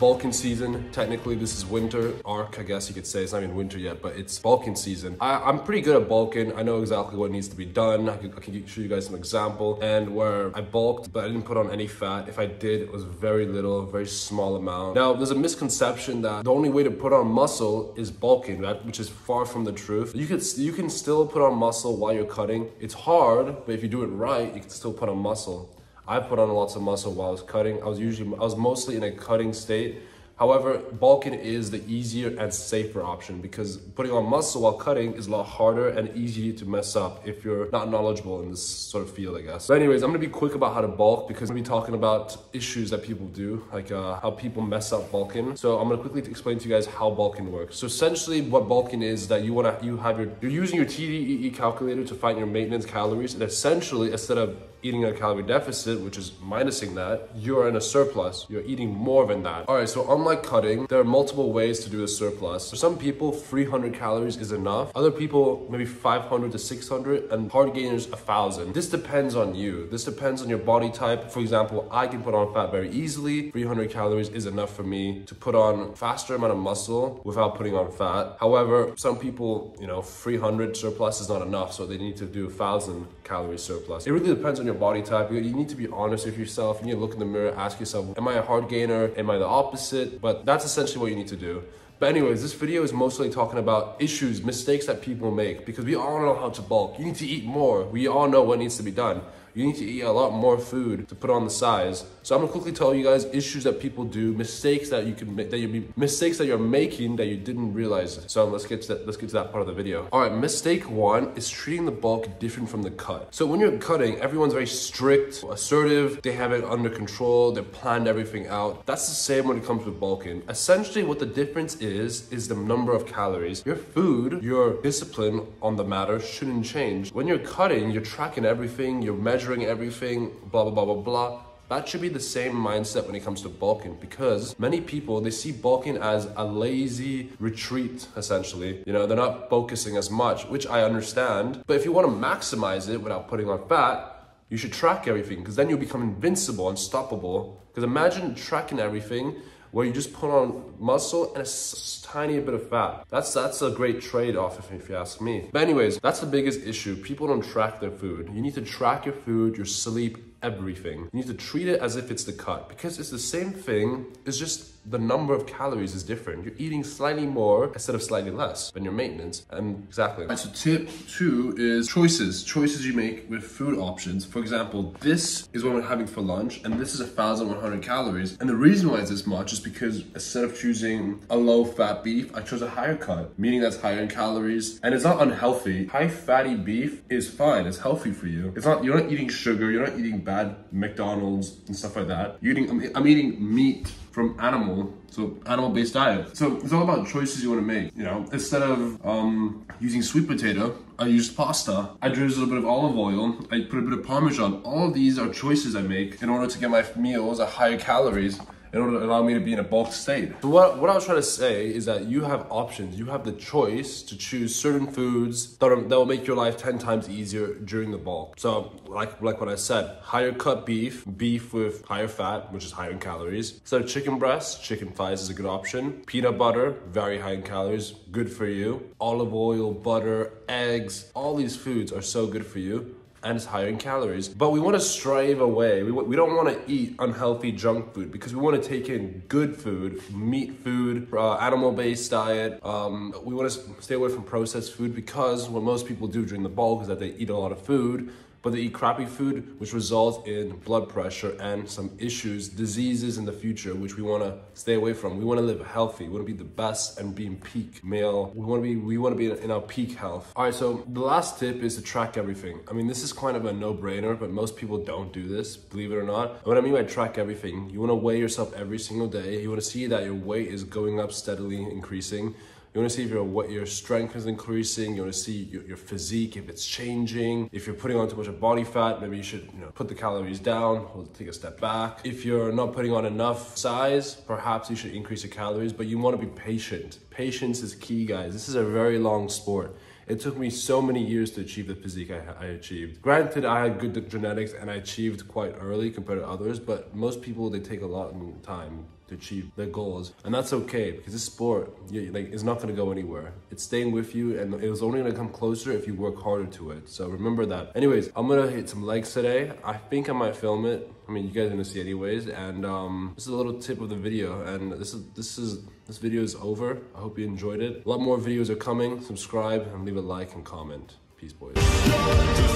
bulking season. Technically, this is winter arc, I guess you could say. It's not even winter yet, but it's bulking season. I'm pretty good at bulking. I know exactly what needs to be done. I can show you guys some example. And where I bulked, but I didn't put on any fat. If I did, it was very little, very small amount. Now, there's a misconception that the only way to put on muscle is bulking, which is far from the truth. You can still put on muscle while you're cutting. It's hard, but if you do it right, you can still put on muscle. I put on lots of muscle while I was cutting. I was mostly in a cutting state. However, bulking is the easier and safer option because putting on muscle while cutting is a lot harder and easier to mess up if you're not knowledgeable in this sort of field, I guess. But anyways, I'm gonna be quick about how to bulk because I'm gonna be talking about issues that people do, like how people mess up bulking. So I'm gonna quickly explain to you guys how bulking works. So essentially what bulking is that you're using your TDEE calculator to find your maintenance calories, and essentially instead of eating a calorie deficit, which is minusing that, you're in a surplus. You're eating more than that. All right, so unlike cutting, there are multiple ways to do a surplus. For some people, 300 calories is enough. Other people, maybe 500 to 600, and hard gainers, 1,000. This depends on you. This depends on your body type. For example, I can put on fat very easily. 300 calories is enough for me to put on faster amount of muscle without putting on fat. However, some people, 300 surplus is not enough, so they need to do 1,000 calorie surplus. It really depends on your body type. You need to be honest with yourself. You need to look in the mirror, ask yourself, am I a hard gainer? Am I the opposite? But that's essentially what you need to do. But anyways, this video is mostly talking about issues, mistakes that people make, because we all know how to bulk. You need to eat more. We all know what needs to be done. You need to eat a lot more food to put on the size. So I'm gonna quickly tell you guys issues that people do, mistakes that you can make, mistakes that you're making that you didn't realize. So let's get to that part of the video. All right, mistake one is treating the bulk different from the cut. So when you're cutting, everyone's very strict, assertive, they have it under control, they planned everything out. That's the same when it comes to bulking. Essentially what the difference is the number of calories. Your food, your discipline on the matter shouldn't change. When you're cutting, you're tracking everything, you're measuring everything, blah, blah, blah, blah, blah. That should be the same mindset when it comes to bulking, because many people, they see bulking as a lazy retreat, essentially. They're not focusing as much, which I understand. But if you want to maximize it without putting on fat, you should track everything, because then you'll become invincible, unstoppable. Because imagine tracking everything where you just put on muscle and a tiny bit of fat. That's a great trade-off if you ask me. But anyways, that's the biggest issue. People don't track their food. You need to track your food, your sleep, everything. You need to treat it as if it's the cut, because it's the same thing. It's just the number of calories is different. You're eating slightly more instead of slightly less than your maintenance. And exactly. All right, so tip 2 is choices. Choices you make with food options. For example, this is what we're having for lunch, and this is 1,100 calories. And the reason why it's this much is because instead of choosing a low-fat beef, I chose a higher cut, meaning that's higher in calories, and it's not unhealthy. High fatty beef is fine. It's healthy for you. You're not eating sugar. You're not eating bad McDonald's and stuff like that. I'm eating meat from animal, so animal-based diet. So it's all about choices you want to make. Instead of using sweet potato, I used pasta. I drizzled a little bit of olive oil. I put a bit of Parmesan. All of these are choices I make in order to get my meals at higher calories, in order to allow me to be in a bulk state. So what I was trying to say is that you have options. You have the choice to choose certain foods that will make your life 10 times easier during the bulk. So like what I said, higher cut beef with higher fat, which is higher in calories. Instead of chicken breast, chicken thighs is a good option. Peanut butter, very high in calories, good for you. Olive oil, butter, eggs, all these foods are so good for you, and it's higher in calories. But we want to strive away. We don't want to eat unhealthy junk food, because we want to take in good food, meat food, animal-based diet. We want to stay away from processed food, because what most people do during the bulk is that they eat a lot of food, but they eat crappy food, which results in blood pressure and some issues, diseases in the future, which we want to stay away from. We want to live healthy. We want to be the best and be in peak male. We want to be in our peak health. All right, so the last tip is to track everything. I mean, this is kind of a no-brainer, but most people don't do this, believe it or not. And what I mean by track everything, you want to weigh yourself every single day. You want to see that your weight is going up steadily, increasing. You want to see if your strength is increasing. You want to see your physique, if it's changing. If you're putting on too much of body fat, maybe you should put the calories down or take a step back. If you're not putting on enough size, perhaps you should increase your calories, but you want to be patient. Patience is key, guys. This is a very long sport. It took me so many years to achieve the physique I achieved. Granted, I had good genetics and I achieved quite early compared to others, but most people, they take a lot of time to achieve their goals. And that's okay, because this sport is not gonna go anywhere. It's staying with you, and it was only gonna come closer if you work harder to it. So remember that. Anyways, I'm gonna hit some legs today. I think I might film it. I mean, you guys are gonna see anyways. And this is a little tip of the video. And this video is over. I hope you enjoyed it. A lot more videos are coming. Subscribe and leave a like and comment. Peace, boys.